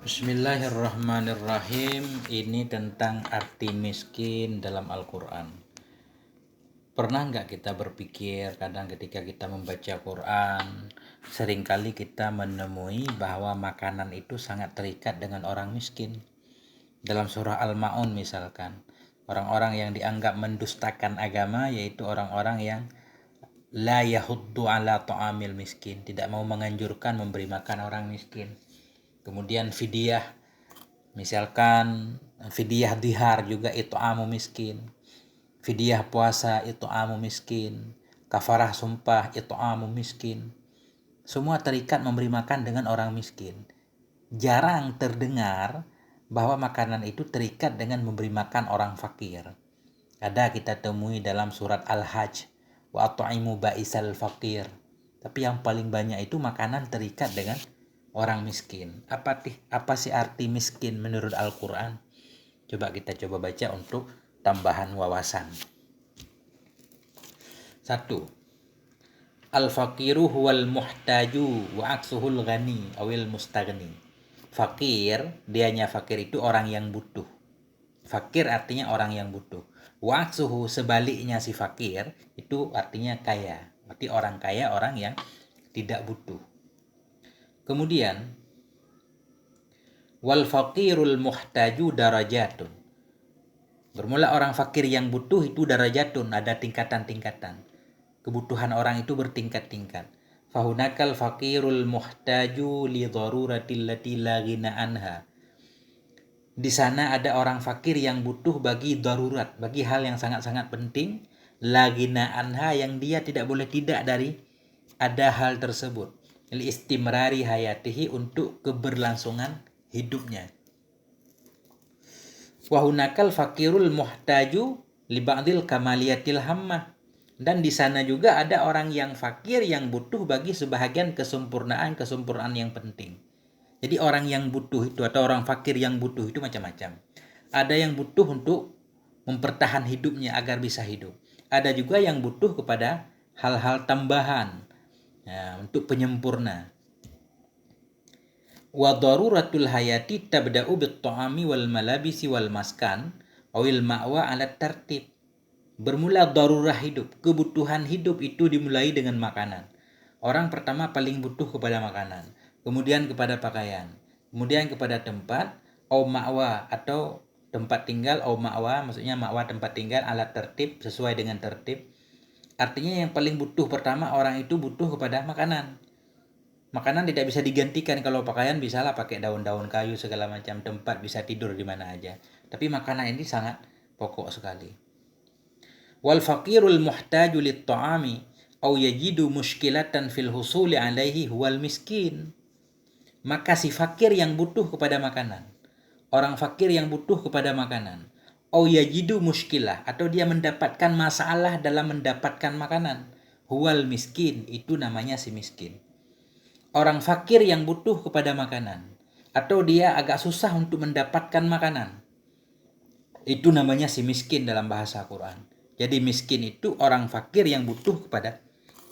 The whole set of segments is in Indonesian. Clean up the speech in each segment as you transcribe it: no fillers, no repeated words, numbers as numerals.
Bismillahirrahmanirrahim. Ini tentang arti miskin dalam Al-Quran. Pernah nggak kita berpikir kadang ketika kita membaca Quran, seringkali kita menemui bahwa makanan itu sangat terikat dengan orang miskin. Dalam surah Al-Ma'un misalkan, orang-orang yang dianggap mendustakan agama yaitu orang-orang yang la yahuddu ala ta'amil miskin, tidak mau menganjurkan memberi makan orang miskin. Kemudian fidyah, misalkan fidyah dihar juga itu amu miskin, fidyah puasa itu amu miskin, kafarah sumpah itu amu miskin. Semua terikat memberi makan dengan orang miskin. Jarang terdengar bahwa makanan itu terikat dengan memberi makan orang fakir. Ada kita temui dalam surat Al-Hajj, wa at'imu ba'isal fakir. Tapi yang paling banyak itu makanan terikat dengan orang miskin. Apa sih arti miskin menurut Al-Quran? Kita coba baca untuk tambahan wawasan. 1. Al-faqiru huwal muhtaju wa aksuhul ghani awil mustaghni. Fakir, dianya fakir itu orang yang butuh. Fakir artinya orang yang butuh. Wa aksuhu, sebaliknya si fakir itu artinya kaya. Berarti orang kaya orang yang tidak butuh. Kemudian wal faqirul muhtaju darajatun. Bermula orang fakir yang butuh itu darajatun, ada tingkatan-tingkatan. Kebutuhan orang itu bertingkat-tingkat. Fahunakal faqirul muhtaju li daruratil lati la ghina anha. Di sana ada orang fakir yang butuh bagi darurat, bagi hal yang sangat-sangat penting, la ghina anha, yang dia tidak boleh tidak dari ada hal tersebut. Istimrari hayatihi, untuk keberlangsungan hidupnya. Wahunakal fakirul muhtaju li ba'dil kamaliyatil hammah. Dan di sana juga ada orang yang fakir yang butuh bagi sebahagian kesempurnaan yang penting. Jadi orang yang butuh itu atau orang fakir yang butuh itu macam-macam. Ada yang butuh untuk mempertahan hidupnya agar bisa hidup. Ada juga yang butuh kepada hal-hal tambahan, untuk penyempurna. Wa daruratul hayati tabda'u bit ta'ami wal malabisi wal maskan awil ma'wa ala tertib. Bermula darurah hidup, kebutuhan hidup itu dimulai dengan makanan. Orang pertama paling butuh kepada makanan, kemudian kepada pakaian, kemudian kepada tempat, au ma'wa atau tempat tinggal, au ma'wa maksudnya ma'wa tempat tinggal, ala tertib sesuai dengan tertib. Artinya yang paling butuh pertama orang itu butuh kepada makanan. Makanan tidak bisa digantikan. Kalau pakaian bisalah pakai daun-daun kayu segala macam, tempat bisa tidur di mana aja. Tapi makanan ini sangat pokok sekali. Wal faqirul muhtaju lit ta'ami au yajidu mushkilatan fil husuli alaihi huwal miskin. Maka si fakir yang butuh kepada makanan, orang fakir yang butuh kepada makanan, au yajidu mushkilah, atau dia mendapatkan masalah dalam mendapatkan makanan, huwal miskin, itu namanya si miskin. Orang fakir yang butuh kepada makanan, atau dia agak susah untuk mendapatkan makanan, itu namanya si miskin dalam bahasa Quran. Jadi miskin itu orang fakir yang butuh kepada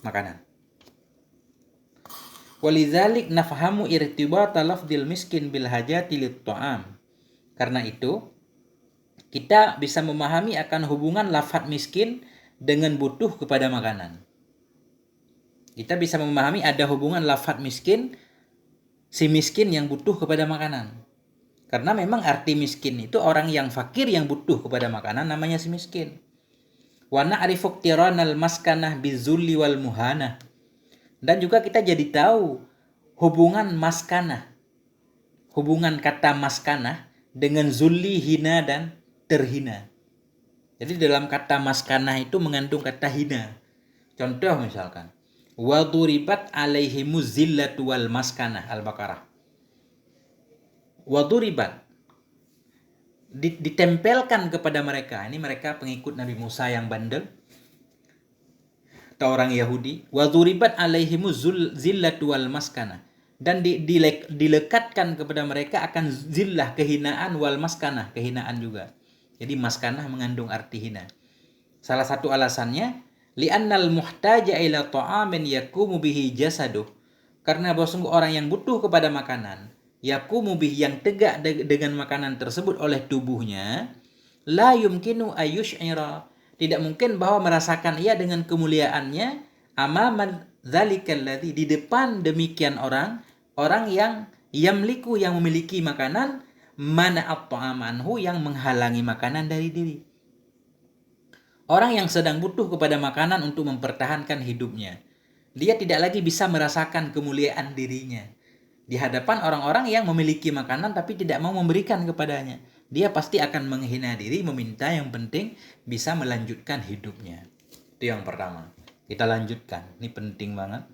makanan. Walidzalik nafhamu irtibata lafdil miskin bil hajati lit ta'am. Karena itu kita bisa memahami akan hubungan lafaz miskin dengan butuh kepada makanan. Kita bisa memahami ada hubungan lafaz miskin, si miskin yang butuh kepada makanan. Karena memang arti miskin itu orang yang fakir yang butuh kepada makanan, namanya si miskin. Wa na'rifu iqtiranal maskanah bizulli wal muhana. Dan juga kita jadi tahu hubungan maskanah, hubungan kata maskanah dengan zulli, hina dan terhina. Jadi dalam kata maskanah itu mengandung kata hina. Contoh misalkan, wa duribat alaihimuz zillatu wal maskanah, Al-Baqarah. Wa duribat, ditempelkan kepada mereka, ini mereka pengikut Nabi Musa yang bandel atau orang Yahudi, wa duribat alaihimuz zillatu wal maskanah, dan dilekatkan kepada mereka akan zillah, kehinaan, wal maskanah, kehinaan juga. Jadi maskanah mengandung arti hina. Salah satu alasannya li'annal muhtaja ila ta'amin yakumu bihi jasaduh, karena bahwa sungguh orang yang butuh kepada makanan yaqumu bih yang tegak dengan makanan tersebut oleh tubuhnya, la yumkinu ayyush'ira, tidak mungkin bahwa merasakan ia dengan kemuliaannya amaman dzalikal ladzi, di depan demikian orang yang yamliku, yang memiliki makanan, mana at-ta'amanhu, yang menghalangi makanan dari diri. Orang yang sedang butuh kepada makanan untuk mempertahankan hidupnya, dia tidak lagi bisa merasakan kemuliaan dirinya di hadapan orang-orang yang memiliki makanan tapi tidak mau memberikan kepadanya. Dia pasti akan menghina diri, meminta yang penting bisa melanjutkan hidupnya. Itu yang pertama. Kita lanjutkan. Ini penting banget.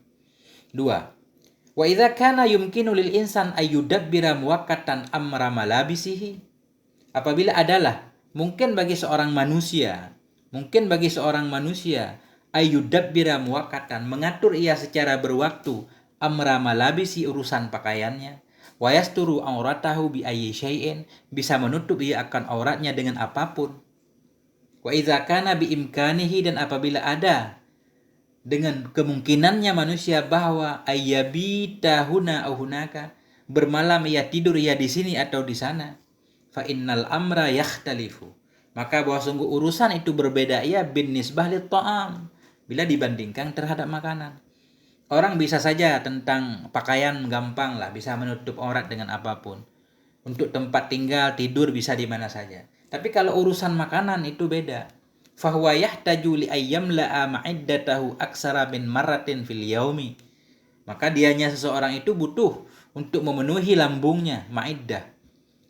2. Wa idza kana yumkinu lil insan ayyudabbira muwaqqatan amra malabisihi. Apabila adalah mungkin bagi seorang manusia ayyudabbira muwaqqatan, mengatur ia secara berwaktu, amra malabisi, urusan pakaiannya, wa yasturu auratahu bi ayyi syai'in, bisa menutup ia akan auratnya dengan apapun. Wa idza kana bi imkanihi, dan apabila ada dengan kemungkinannya manusia bahwa ayyabita huna au hunaka, bermalam ia tidur ia di sini atau di sana, fa innal amra yakhtalifu, maka bahwa sungguh urusan itu berbeda ia bin nisbah lit ta'am, bila dibandingkan terhadap makanan. Orang bisa saja tentang pakaian gampang lah, bisa menutup aurat dengan apapun. Untuk tempat tinggal, tidur bisa di mana saja. Tapi kalau urusan makanan itu beda. Fahuwa yahtaju li ayyamla'a ma'iddatahu aksara min marratin fil yaumi. Maka dianya seseorang itu butuh untuk memenuhi lambungnya, ma'iddah,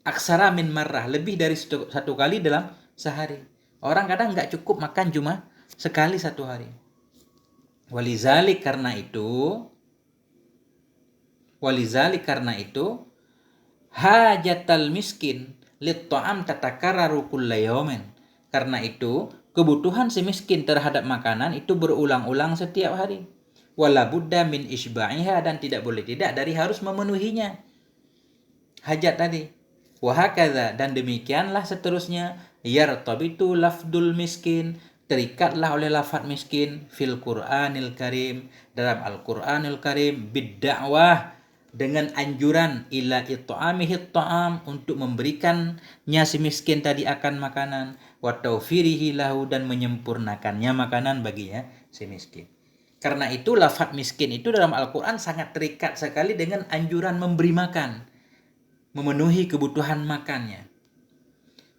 aksara min marrah, lebih dari satu kali dalam sehari. Orang kadang nggak cukup makan cuma sekali satu hari. Walizalik karena itu hajatal miskin lit ta'am tatakarraru kulla yawmin. Karena itu kebutuhan si miskin terhadap makanan itu berulang-ulang setiap hari. Wala budda min isba'iha, dan tidak boleh tidak dari harus memenuhinya. Hajat tadi. Wa hakadza, dan demikianlah seterusnya, yartabitu lafdul miskin, terikatlah oleh lafaz miskin fil Qur'anil Karim, dalam Al-Qur'anil Karim, bid-da'wah, dengan anjuran ila it'amihi ta'am, untuk memberikannya si miskin tadi akan makanan, wa tawfirihi lahu, dan menyempurnakannya makanan baginya si miskin. Karena itu lafaz miskin itu dalam Al-Qur'an sangat terikat sekali dengan anjuran memberi makan, memenuhi kebutuhan makannya.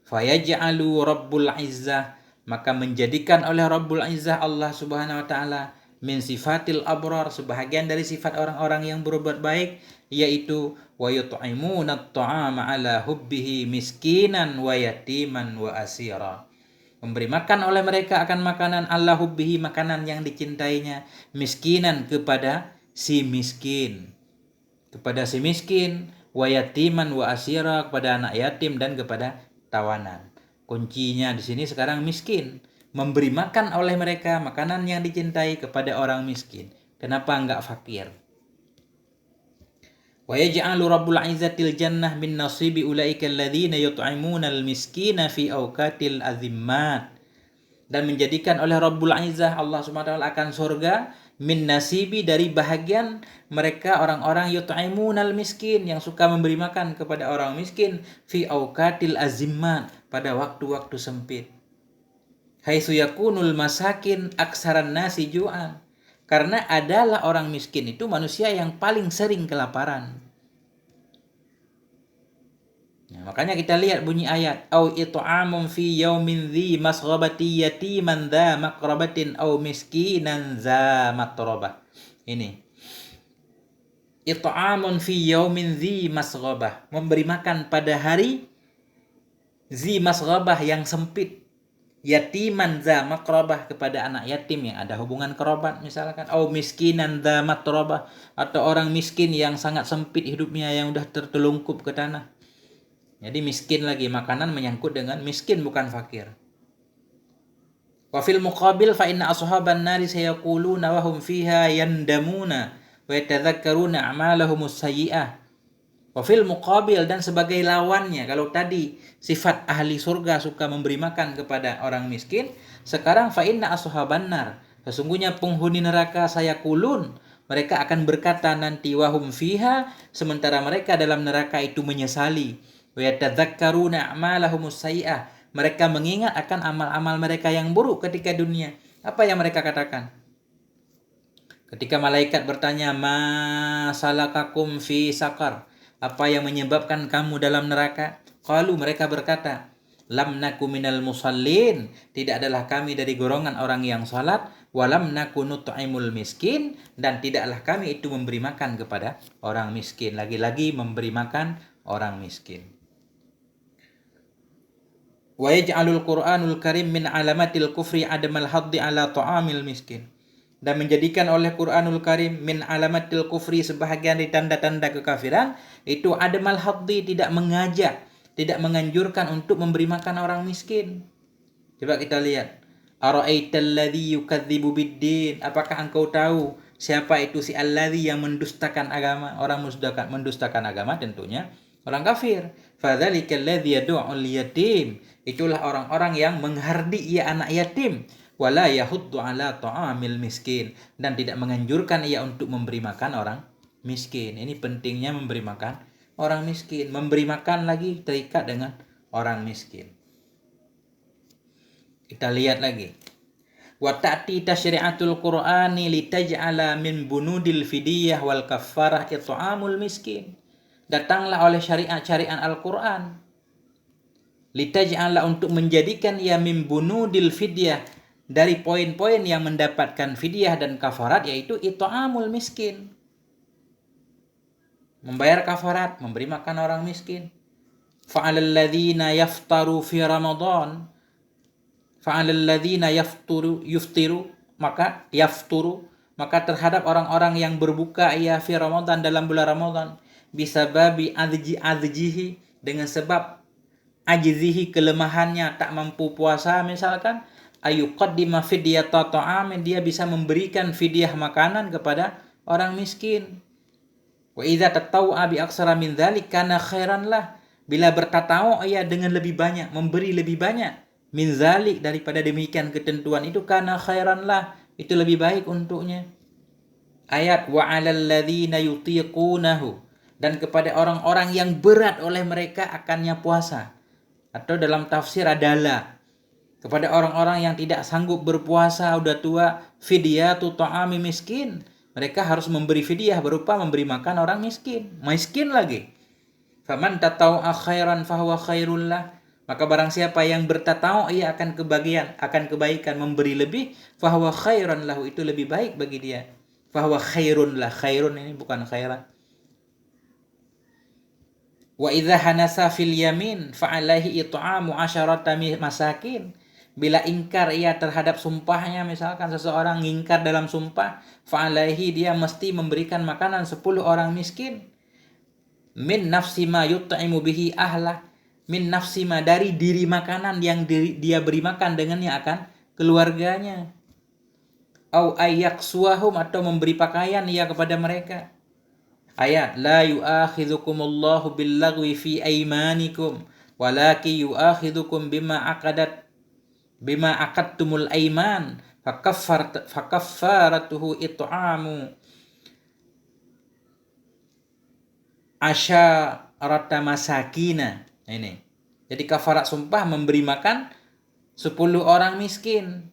Fayaj'alu Rabbul Izzah, maka menjadikan oleh Rabbul Izzah Allah Subhanahu wa taala, min sifatil abrar, sebahagian dari sifat orang-orang yang berbuat baik, yaitu wa yut'imuna at-ta'ama ala hubbihi miskinan wa yatiman wa asira. Memberi makan oleh mereka akan makanan ala hubbihi, makanan yang dicintainya, miskinan, kepada si miskin, wa yatiman wa asira, kepada anak yatim dan kepada tawanan. Kuncinya di sini sekarang miskin. Memberi makan oleh mereka makanan yang dicintai kepada orang miskin. Kenapa enggak fakir? Wa yaj'alu Rabbul Izzatil Jannah min nasibi ulaika alladzina yut'imuna al-miskina fi awqatil azimmat. Dan menjadikan oleh Rabbul Izzah Allah Subhanahu wa taala akan surga, min nasibi, dari bahagian mereka orang-orang yut'imunal miskin, yang suka memberi makan kepada orang miskin, fi awqatil azimmat, pada waktu-waktu sempit. Haitsu yakunul masakin aksaran nasi ju'an, karena adalah orang miskin itu manusia yang paling sering kelaparan. Nah, makanya kita lihat bunyi ayat, au it'amun fi yaumin dzi masghabati yatiman dza maqrabatin au miskinan dza matrabah. Ini it'amun fi yaumin dzi masghabah, memberi makan pada hari dzi masghabah, yang sempit, yatiman dza maqrabah, kepada anak yatim yang ada hubungan kerabat misalkan, au miskinan dza matrabah, atau orang miskin yang sangat sempit hidupnya, yang udah tertelungkup ke tanah. Jadi miskin lagi, makanan menyangkut dengan miskin, bukan fakir. Wa fil muqabil fa inna ashaban nari sayaquluna wa hum fiha yandamuna wa yatadhakkaruna a'malahumus sayyi'ah. Wa fil muqabil, dan sebagai lawannya, kalau tadi sifat ahli surga suka memberi makan kepada orang miskin, sekarang fa inna ashaban nar, sesungguhnya penghuni neraka sayaqulun, Mereka akan berkata nanti wahum fiha, sementara mereka dalam neraka itu menyesali. Wa yatadzakkaruna a'malahumus sayyi'ah. Mereka mengingat akan amal-amal mereka yang buruk ketika dunia. Apa yang mereka katakan? Ketika malaikat bertanya, "Ma salakakum fi sakar?" Apa yang menyebabkan kamu dalam neraka? Qalu, mereka berkata, "Lam naku minal musallin." Tidak adalah kami dari golongan orang yang salat. Walam naku nut'imul miskin. Dan tidaklah kami itu memberi makan kepada orang miskin. Lagi-lagi memberi makan orang miskin. Wa yaj'alul Qur'anul Karim min alamatil kufri adamal haddi ala ta'amil miskin. Dan menjadikan oleh Qur'anul Karim min alamatil kufri, sebahagian dari tanda-tanda kekafiran, itu adamal haddi, tidak mengajak, tidak menganjurkan untuk memberi makan orang miskin. Coba kita lihat. Ara'aital ladzi yukadzibu biddin. Apakah engkau tahu siapa itu si alladzi yang mendustakan agama? Orang mendustakan agama tentunya orang kafir. Fadzalika alladzi yad'ul yatim. Itulah orang-orang yang menghardik ia anak yatim. Wala yahuddu ala ta'amil miskin, dan tidak menganjurkan ia untuk memberi makan orang miskin. Ini pentingnya memberi makan orang miskin. Memberi makan lagi terikat dengan orang miskin. Kita lihat lagi. Wa ta'ti tasyri'atul Qur'ani litaj'ala min bunudil fidyah wal kaffarah it'amul miskin. Datanglah oleh syariat-syariat Al-Qur'an litaj'ala, untuk menjadikan ia min bunudil fidyah, dari poin-poin yang mendapatkan fidyah dan kafarat, yaitu it'amul miskin. Membayar kafarat, memberi makan orang miskin. Fa'alal ladzina yaftaru fi Ramadan, fa'alal ladzina yuftiru, maka terhadap orang-orang yang berbuka ia fi Ramadan, dalam bulan Ramadan, bisababi adzjihi, dengan sebab ajzihi, kelemahannya, tak mampu puasa misalkan, ayuqaddima fidyata ta'amin, dia bisa memberikan fidyah makanan kepada orang miskin. Wa idza tatawwa bi aksara min dzalik kana khairan lah, bila bertatawwu ia dengan lebih banyak, memberi lebih banyak, min dzalik, daripada demikian ketentuan itu, kana khairan lah, itu lebih baik untuknya. Ayat wa 'alal ladzina yutiqunahu, dan kepada orang-orang yang berat oleh mereka akannya puasa. Atau dalam tafsir adalah kepada orang-orang yang tidak sanggup berpuasa, udah tua, fidyatu ta'ami miskin. Mereka harus memberi fidyah berupa memberi makan orang miskin. Miskin lagi. Faman tataw'a khairan fahuwa khairul lah. Maka barang siapa yang bertatau, ia akan kebaikan, memberi lebih, fahuwa khairan lahu, itu lebih baik bagi dia. Fahuwa khairun lah. Khairun ini bukan khairan. Wa idza hanasa fil yamin fa'alaihi it'amu 'asharata masakin. Bila ingkar ia terhadap sumpahnya, misalkan seseorang ingkar dalam sumpah, fa'alaihi, dia mesti memberikan makanan 10 orang miskin. Min nafsi ma yut'imu bihi ahlah, min nafsi ma, dari diri makanan yang dia beri makan dengannya akan keluarganya. Au ayyaksuahum, atau memberi pakaian ia kepada mereka. Ayat, la yu'akhidhukumullahu billagwi fi aymanikum walaki yu'akhidhukum bima aqadtumul ayman fakaffaratuhu it'amu asyarata masakina. Ini. Jadi kafarat sumpah memberi makan 10 orang miskin.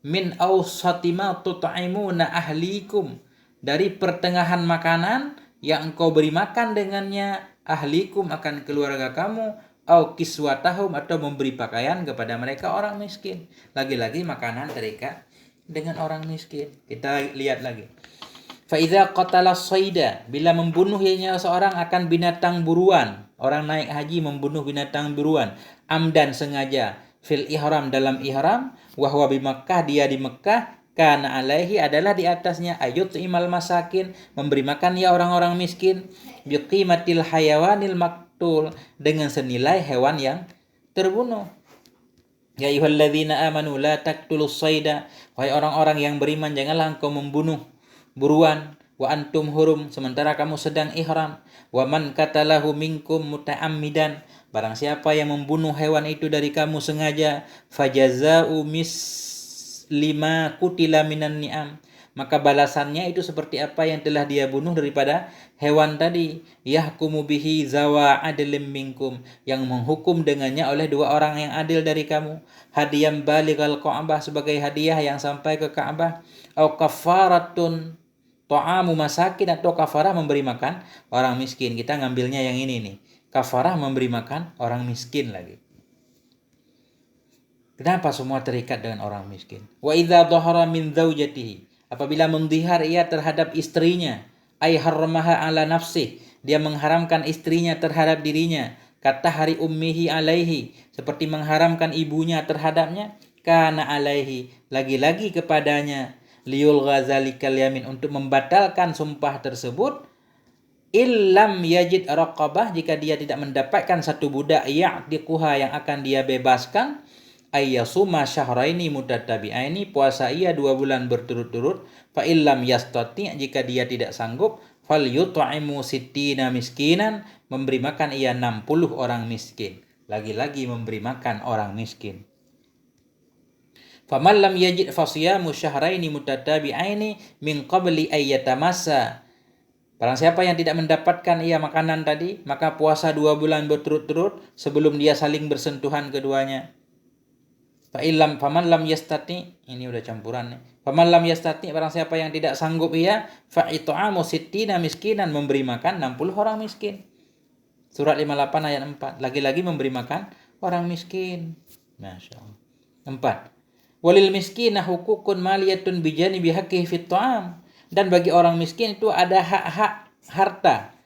Min awsati ma tut'imuna ahlikum, dari pertengahan makanan yang engkau beri makan dengannya, ahlikum, akan keluarga kamu, au kiswatahum, atau memberi pakaian kepada mereka orang miskin. Lagi-lagi makanan terikat dengan orang miskin. Kita lihat lagi. Fa idza qatala sayda, bila membunuh ianya seorang akan binatang buruan. Orang naik haji membunuh binatang buruan, amdan, sengaja, fil ihram, dalam ihram, wa huwa bi Makkah, dia di Mekah, kana alaihi, adalah di atasnya, ayut imal masakin, memberi makan ya orang-orang miskin, biqimatil hayawanil maktul, dengan senilai hewan yang terbunuh. Ya ayyuhalladzina amanu la taqtulus sayda, wahai orang-orang yang beriman, janganlah engkau membunuh buruan, wa antum hurum, sementara kamu sedang ihram. Wa man qatalahu minkum muta'ammidan, barang siapa yang membunuh hewan itu dari kamu sengaja, fajaza'u lima kutila minan ni'am, maka balasannya itu seperti apa yang telah dia bunuh daripada hewan tadi. Yahkumu bihi zawa adlim minkum, yang menghukum dengannya oleh dua orang yang adil dari kamu. Hadiyam balighal Ka'bah, sebagai hadiah yang sampai ke Ka'bah. Au kafaratun ta'amu masakin, atau kafarah memberi makan orang miskin. Kita ngambilnya yang ini nih. Kafarah memberi makan orang miskin lagi. Kenapa semua terikat dengan orang miskin? Wa idza dhahara min zaujatihi, apabila mendihar ia terhadap istrinya, ay harramaha ala nafsih, dia mengharamkan istrinya terhadap dirinya, kata hari ummihi alaihi, seperti mengharamkan ibunya terhadapnya, kana alaihi, lagi-lagi kepadanya, liul ghazalikal yamin, untuk membatalkan sumpah tersebut, illam yajid raqabah, jika dia tidak mendapatkan satu budak ya'tiquha, yang akan dia bebaskan, ayyasuma syahraini mutatabi'aini, puasa ia 2 bulan berturut-turut, fa illam yastati', jika dia tidak sanggup, fal yut'imu sittina miskinan, memberi makan ia 60 orang miskin. Lagi-lagi memberi makan orang miskin. Faman lam yajid fasiyamu syahraini mutatabi'aini min qabli ayyatamassa, barang siapa yang tidak mendapatkan ia makanan tadi, maka puasa 2 bulan berturut-turut sebelum dia saling bersentuhan keduanya. Faman lam yastati, ini udah campuran nih. Faman lam yastati, barang siapa yang tidak sanggup ia, fa it'amu sittina miskinan, memberi makan 60 orang miskin. Surat 58 ayat 4. Lagi-lagi memberi makan orang miskin. Masya Allah. 4. Walil miskina hukukun maliyatun bijanibi haqqihi fit ta'am, dan bagi orang miskin itu ada hak-hak harta.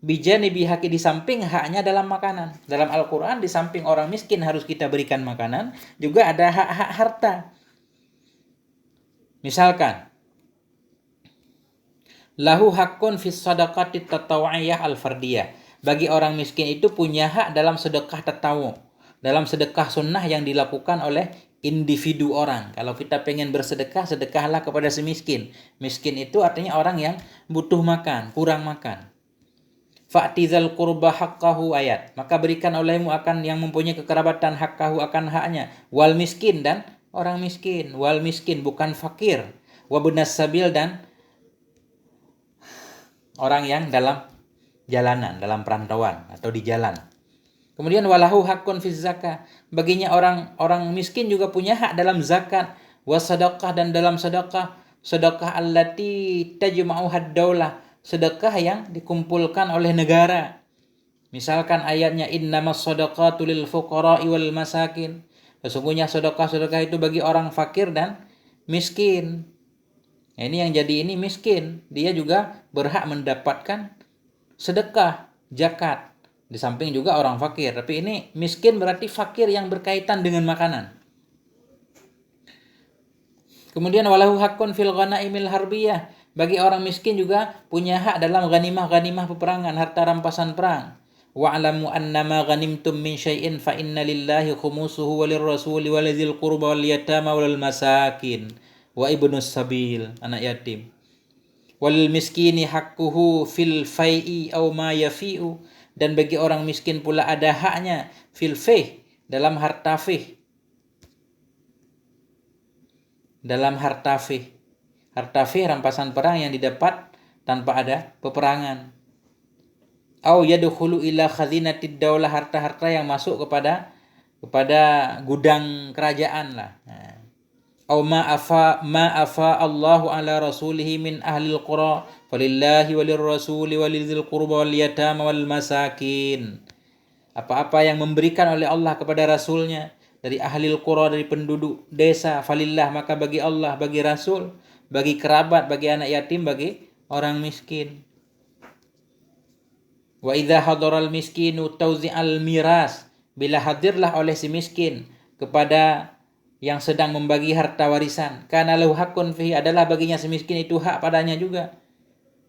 Bijanibi haqqi, di samping haknya dalam makanan. Dalam Al-Quran, di samping orang miskin harus kita berikan makanan, juga ada hak-hak harta. Misalkan, lahu haqqun fis sadaqati tatawa'iyah al-fardiyah, bagi orang miskin itu punya hak dalam sedekah tatawu, dalam sedekah sunnah yang dilakukan oleh individu orang. Kalau kita pengen bersedekah, sedekahlah kepada semiskin. Miskin itu artinya orang yang butuh makan, kurang makan. Fa'tizal qurba haqqahu, ayat, maka berikan olehmu akan yang mempunyai kekerabatan haqqahu, akan haknya, wal miskin, dan orang miskin. Wal miskin, bukan fakir. Wabnas sabil, dan orang yang dalam jalanan, dalam perantauan atau di jalan. Kemudian walahu haqqun fiz zakah, baginya orang miskin juga punya hak dalam zakat, wasadaqah, dan dalam sedekah, sedekah allati tajma'u had-daulah, sedekah yang dikumpulkan oleh negara. Misalkan ayatnya innamas shadaqatu lil fuqara'i wal masakin, sesungguhnya sedekah-sedekah itu bagi orang fakir dan miskin. Nah, ini yang jadi ini miskin, dia juga berhak mendapatkan sedekah, zakat. Di samping juga orang fakir, tapi ini miskin berarti fakir yang berkaitan dengan makanan. Kemudian walahu haqqun fil ghanaimil harbiyah, bagi orang miskin juga punya hak dalam ghanimah-ghanimah peperangan, harta rampasan perang. Wa'lamu annama ghanimtum min syai'in fa inna lillahi khumusuhu walir rasuli waladzil qurba wal yatama wal masakin wa ibnus sabil, anak yatim. Wal miskini haqquhu fil fai'i aw ma yafi'u, dan bagi orang miskin pula ada haknya fil fai', dalam harta fai'. Dalam harta fai'. Harta fai' rampasan perang yang didapat tanpa ada peperangan. Au yadkhulu ila khazinatid daulah, harta-harta yang masuk kepada gudang kerajaan lah. Au ma afa Allahu ala rasulihi min ahlil qura falillahi walir rasuli walil qurba wal yatama wal masakin. Apa-apa yang memberikan oleh Allah kepada rasulnya dari ahlil qura, dari penduduk desa, falillah, maka bagi Allah, bagi rasul, bagi kerabat, bagi anak yatim, bagi orang miskin. Wa idza hadaral miskinu tauzi'al miras, bila hadirlah oleh si miskin kepada yang sedang membagi harta warisan, kana lahu haqqun fihi, adalah baginya si miskin itu hak padanya juga.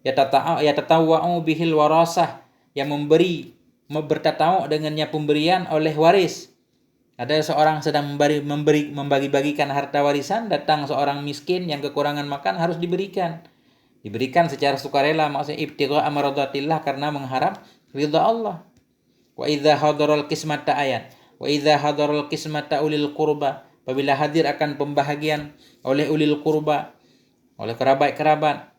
Ya tatawwa'u bihil warasah, yang bertatawu dengannya pemberian oleh waris. Ada seorang sedang membagi-bagikan harta warisan, datang seorang miskin yang kekurangan makan, harus diberikan secara sukarela, maksudnya ibtigha amradatillah, karena mengharap ridha Allah. Wa idza hadaral qismata, ayat, wa idza hadaral qismata ulil qurba, apabila hadir akan pembahagian oleh ulil qurba, oleh kerabat-kerabat.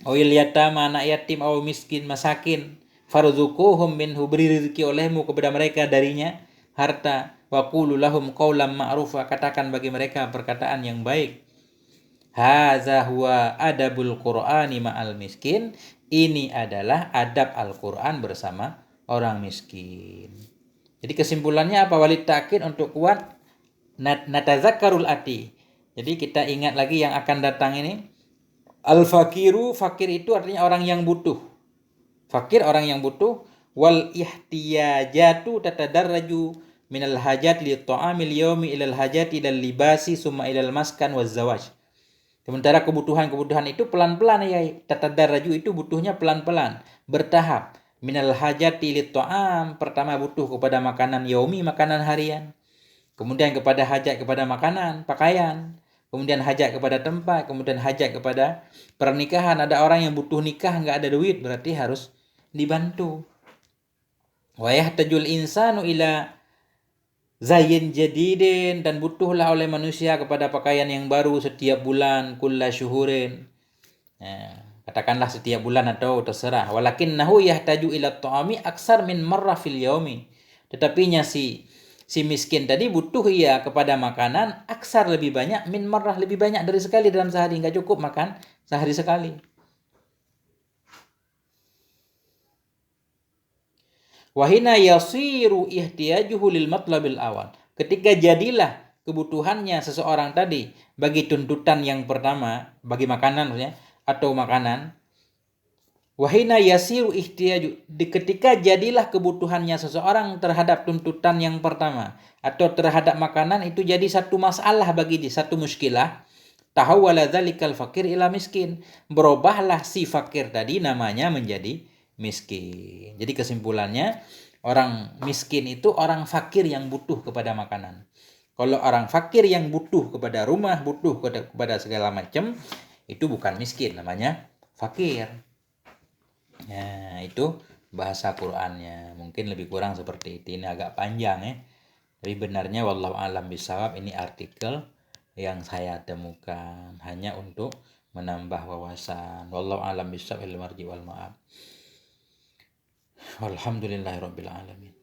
Awil yatama, anak yatim, aw miskin, masakin. Farzuquhum minhu, beri rezeki olehmu kepada mereka darinya harta. Wa qulu lahum qawlan ma'rufa, katakan bagi mereka perkataan yang baik. Hadza huwa adabul Qur'ani ma'al miskin. Ini adalah adab Al-Qur'an bersama orang miskin. Jadi kesimpulannya apa? Walid ta'kid, untuk kuat natazakkarul ati. Jadi kita ingat lagi yang akan datang ini. Al-fakiru, fakir itu artinya orang yang butuh. Fakir orang yang butuh. Wal ihtiyajatu tatadarraju minal hajat li ta'amil yaumi ilal hajati ilal libasi summa ilal maskan waz zawaj. Sementara kebutuhan-kebutuhan itu pelan-pelan ya. Tatadarraju itu butuhnya pelan-pelan, bertahap. Minal hajati li ta'am, pertama butuh kepada makanan yaumi, makanan harian. Kemudian kepada hajat kepada makanan, pakaian. Kemudian hajat kepada tempat, kemudian hajat kepada pernikahan. Ada orang yang butuh nikah, nggak ada duit, berarti harus dibantu. Wa yahtajul insanu ila zayin jadidin, dan butuhlah oleh manusia kepada pakaian yang baru setiap bulan, kulla syuhurin. Katakanlah setiap bulan atau terserah. Walakinnahu yahtaju ila ta'ami aksar min marrah fil yaumi. Tetapinya si miskin tadi butuh ia kepada makanan aksar, lebih banyak, min marrah, lebih banyak dari sekali dalam sehari. Nggak cukup makan sehari sekali. Wahina yasiru ihtiyajuhu lil matlabil awal. Ketika jadilah kebutuhannya seseorang tadi bagi tuntutan yang pertama, bagi makanan maksudnya, atau makanan. Wahina yasiru ihtiyaju, ketika jadilah kebutuhannya seseorang terhadap tuntutan yang pertama atau terhadap makanan, itu jadi satu masalah bagi dia, satu muskilah. Tahawwala dzalikal fakir ila miskin, berubahlah si fakir tadi namanya menjadi miskin. Jadi kesimpulannya, orang miskin itu orang fakir yang butuh kepada makanan. Kalau orang fakir yang butuh kepada rumah, butuh kepada segala macam, itu bukan miskin, namanya fakir. Nah, itu bahasa Qur'annya. Mungkin lebih kurang seperti itu. Ini agak panjang ya. Tapi benarnya wallahu alam bisawab, ini artikel yang saya temukan hanya untuk menambah wawasan. Wallahu alam bisawab, ilmu marji wal ma'ab. Walhamdulillahirabbil alamin.